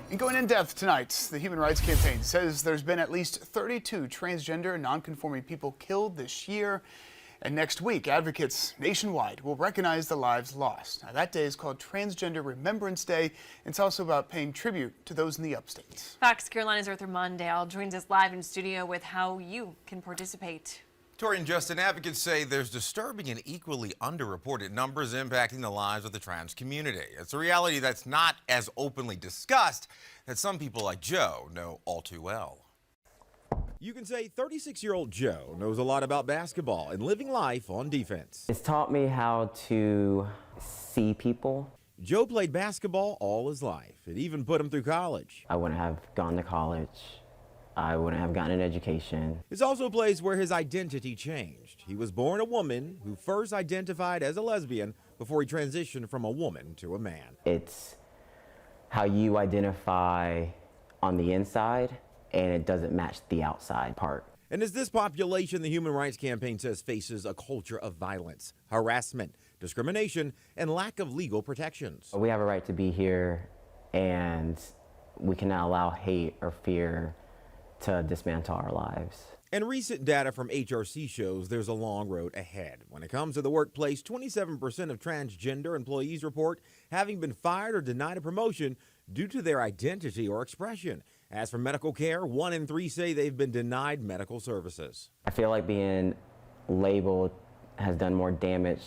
And going in depth tonight, the Human Rights Campaign says there's been at least 32 transgender and non-conforming people killed this year. And next week, advocates nationwide will recognize the lives lost. Now, that day is called Transgender Remembrance Day. And it's also about paying tribute to those in the Upstate. Fox Carolina's Arthur Mondale joins us live in studio with how you can participate. Tori and Justin, advocates say there's disturbing and equally underreported numbers impacting the lives of the trans community. It's a reality that's not as openly discussed that some people like Joe know all too well. You can say 36-year-old Joe knows a lot about basketball and living life on defense. It's taught me how to see people. Joe played basketball all his life. It even put him through college. I wouldn't have gone to college. I wouldn't have gotten an education. It's also a place where his identity changed. He was born a woman who first identified as a lesbian before he transitioned from a woman to a man. It's how you identify on the inside, and it doesn't match the outside part. And as this population, the Human Rights Campaign says, faces a culture of violence, harassment, discrimination, and lack of legal protections. We have a right to be here, and we cannot allow hate or fear to dismantle our lives. And recent data from HRC shows there's a long road ahead. When it comes to the workplace, 27% of transgender employees report having been fired or denied a promotion due to their identity or expression. As for medical care, 1 in 3 say they've been denied medical services. I feel like being labeled has done more damage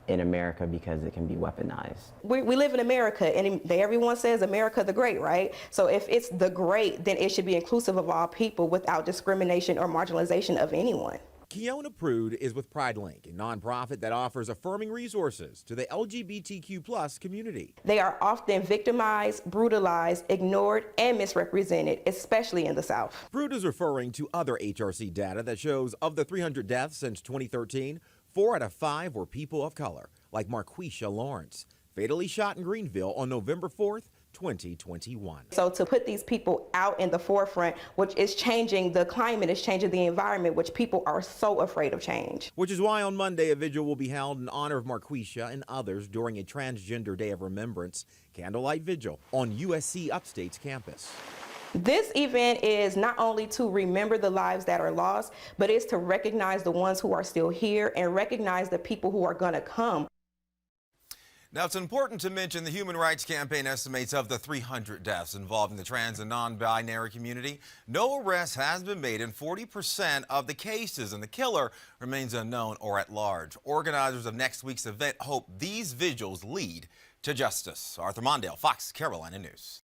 in America because it can be weaponized. We live in America, and everyone says America the Great, right? So if it's the great, then it should be inclusive of all people without discrimination or marginalization of anyone. Kiona Prude is with Pride Link, a nonprofit that offers affirming resources to the LGBTQ+ community. They are often victimized, brutalized, ignored, and misrepresented, especially in the South. Prude is referring to other HRC data that shows of the 300 deaths since 2013, 4 out of 5 were people of color, like Marquisha Lawrence, fatally shot in Greenville on November 4th, 2021. So to put these people out in the forefront, which is changing the climate, is changing the environment, which people are so afraid of change. Which is why on Monday a vigil will be held in honor of Marquisha and others during a Transgender Day of Remembrance candlelight vigil on USC Upstate's campus. This event is not only to remember the lives that are lost, but it's to recognize the ones who are still here and recognize the people who are going to come. Now, it's important to mention the Human Rights Campaign estimates of the 300 deaths involving the trans and non-binary community, no arrest has been made in 40% of the cases, and the killer remains unknown or at large. Organizers of next week's event hope these vigils lead to justice. Arthur Mondale, Fox Carolina News.